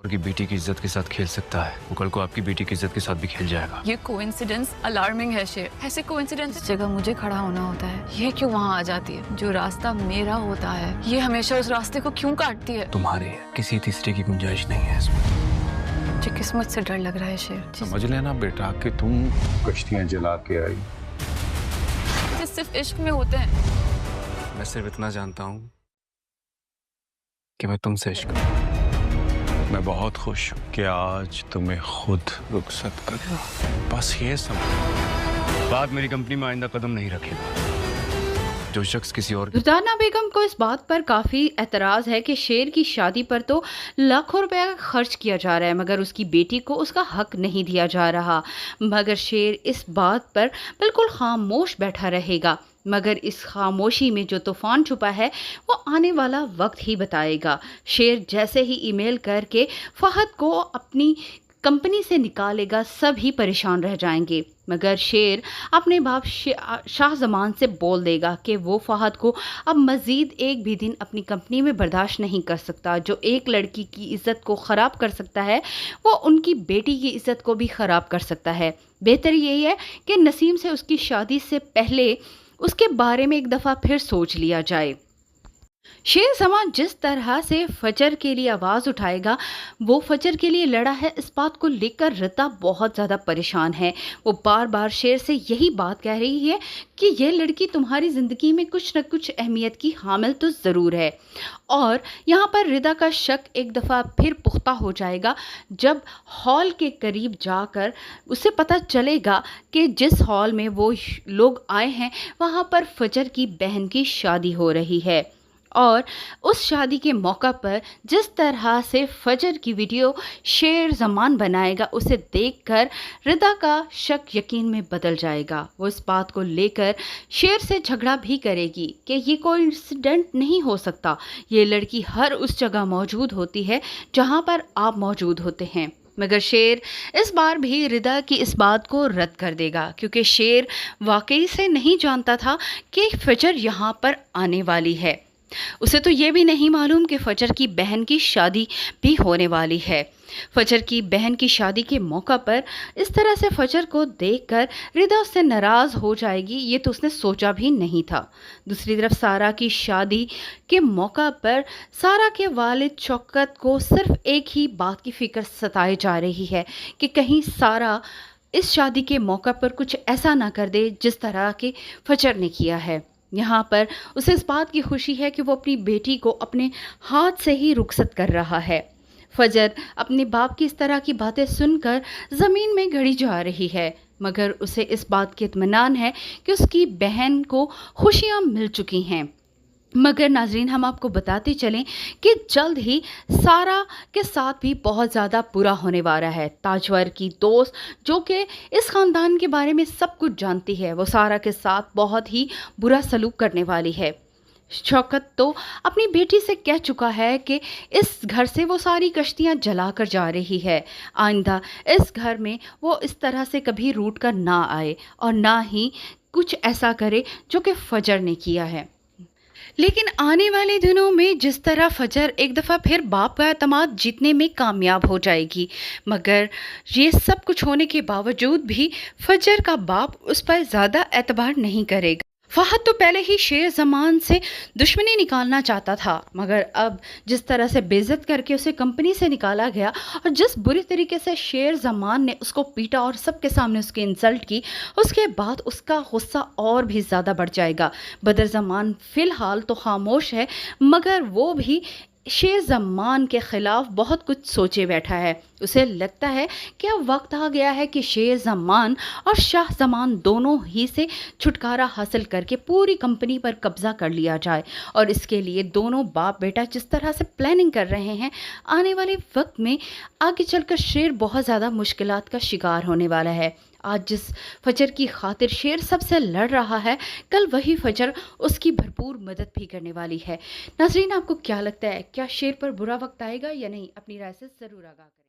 और की बेटी की इज्जत के साथ खेल सकता है, वो कल को आपकी बेटी की इज्जत के साथ भी खेल जाएगा। ये कोइंसिडेंस अलार्मिंग है शेर। ऐसे कोइंसिडेंस जिस जगह मुझे खड़ा होना होता है, ये क्यों वहाँ आ जाती है? जो रास्ता मेरा होता है, ये हमेशा उस रास्ते को क्यों काटती है? तुम्हारी है, किसी तीसरे की गुंजाइश नहीं है इसमें। मुझे किस्मत से डर लग रहा है शेर। समझ लेना बेटा कि तुम कश्तियां जला के आई। ये सिर्फ इश्क में होते हैं। मैं सिर्फ इतना जानता हूँ कि मैं तुमसे इश्क करता हूँ। मैं बहुत खुश हूँ कि आज तुम्हें खुद रुखसत कर रहा हूं। बस ये समझ, बात मेरी कंपनी में आइंदा कदम नहीं रखेगा। जो शख्स किसी और दुर्दाना बेगम को इस बात पर काफ़ी एतराज़ है कि शेर की शादी पर तो लाखों रुपया खर्च किया जा रहा है, मगर उसकी बेटी को उसका हक नहीं दिया जा रहा। मगर शेर इस बात पर बिल्कुल खामोश बैठा रहेगा, मगर इस खामोशी में जो तूफान छुपा है वो आने वाला वक्त ही बताएगा। शेर जैसे ही ईमेल करके फहद को अपनी कंपनी से निकालेगा, सभी परेशान रह जाएंगे। मगर शेर अपने बाप शाहजमान से बोल देगा कि वो फहद को अब मज़ीद एक भी दिन अपनी कंपनी में बर्दाश्त नहीं कर सकता। जो एक लड़की की इज़्ज़त को ख़राब कर सकता है, वो उनकी बेटी की इज़्ज़त को भी ख़राब कर सकता है। बेहतर यही है कि नसीम से उसकी शादी से पहले उसके बारे में एक दफ़ा फिर सोच लिया जाए। शेर जमान जिस तरह से फजर के लिए आवाज़ उठाएगा, वो फजर के लिए लड़ा है, इस बात को लेकर रिता बहुत ज़्यादा परेशान है। वो बार बार शेर से यही बात कह रही है कि ये लड़की तुम्हारी ज़िंदगी में कुछ न कुछ अहमियत की हामिल तो ज़रूर है। और यहाँ पर रिदा का शक एक दफ़ा फिर पुख्ता हो जाएगा जब हॉल के करीब जाकर उसे पता चलेगा कि जिस हॉल में वो लोग आए हैं वहाँ पर फजर की बहन की शादी हो रही है। और उस शादी के मौका पर जिस तरह से फजर की वीडियो शेर जमान बनाएगा, उसे देखकर रिदा का शक यकीन में बदल जाएगा। वो इस बात को लेकर शेर से झगड़ा भी करेगी कि ये कोई इंसिडेंट नहीं हो सकता, ये लड़की हर उस जगह मौजूद होती है जहाँ पर आप मौजूद होते हैं। मगर शेर इस बार भी रिदा की इस बात को रद्द कर देगा, क्योंकि शेर वाकई से नहीं जानता था कि फजर यहाँ पर आने वाली है। उसे तो ये भी नहीं मालूम कि फजर की बहन की शादी भी होने वाली है। फजर की बहन की शादी के मौका पर इस तरह से फजर को देखकर रिदा उससे नाराज़ हो जाएगी, ये तो उसने सोचा भी नहीं था। दूसरी तरफ सारा की शादी के मौका पर सारा के वालिद शौकत को सिर्फ एक ही बात की फ़िक्र सताई जा रही है कि कहीं सारा इस शादी के मौका पर कुछ ऐसा ना कर दे जिस तरह के फजर ने किया है। यहाँ पर उसे इस बात की खुशी है कि वो अपनी बेटी को अपने हाथ से ही रुखसत कर रहा है। फजर अपने बाप की इस तरह की बातें सुनकर ज़मीन में गड़ी जा रही है, मगर उसे इस बात की इत्मीनान है कि उसकी बहन को खुशियाँ मिल चुकी हैं। मगर नाजरीन, हम आपको बताते चलें कि जल्द ही सारा के साथ भी बहुत ज़्यादा बुरा होने वाला है। ताजवर की दोस्त जो कि इस ख़ानदान के बारे में सब कुछ जानती है, वो सारा के साथ बहुत ही बुरा सलूक करने वाली है। शौकत तो अपनी बेटी से कह चुका है कि इस घर से वो सारी कश्तियाँ जला कर जा रही है। आइंदा इस घर में वो इस तरह से कभी रूठ कर ना आए और ना ही कुछ ऐसा करे जो कि फजर ने किया है। लेकिन आने वाले दिनों में जिस तरह फजर एक दफ़ा फिर बाप का एतमाद जीतने में कामयाब हो जाएगी, मगर ये सब कुछ होने के बावजूद भी फजर का बाप उस पर ज़्यादा एतबार नहीं करेगा। फहद तो पहले ही शेर जमान से दुश्मनी निकालना चाहता था, मगर अब जिस तरह से बेइज्जत करके उसे कंपनी से निकाला गया और जिस बुरी तरीके से शेर जमान ने उसको पीटा और सबके सामने उसकी इंसल्ट की, उसके बाद उसका गुस्सा और भी ज़्यादा बढ़ जाएगा। बदर जमान फ़िलहाल तो खामोश है, मगर वो भी शेर जमान के ख़िलाफ़ बहुत कुछ सोचे बैठा है। उसे लगता है कि अब वक्त आ गया है कि शेर जमान और शाह जमान दोनों ही से छुटकारा हासिल करके पूरी कंपनी पर कब्ज़ा कर लिया जाए। और इसके लिए दोनों बाप बेटा जिस तरह से प्लानिंग कर रहे हैं, आने वाले वक्त में आगे चलकर शेर बहुत ज़्यादा मुश्किलात का शिकार होने वाला है। आज जिस फजर की खातिर शेर सबसे लड़ रहा है, कल वही फजर उसकी भरपूर मदद भी करने वाली है। नाज़रीन, आपको क्या लगता है, क्या शेर पर बुरा वक्त आएगा या नहीं? अपनी राय से ज़रूर आगाह करें।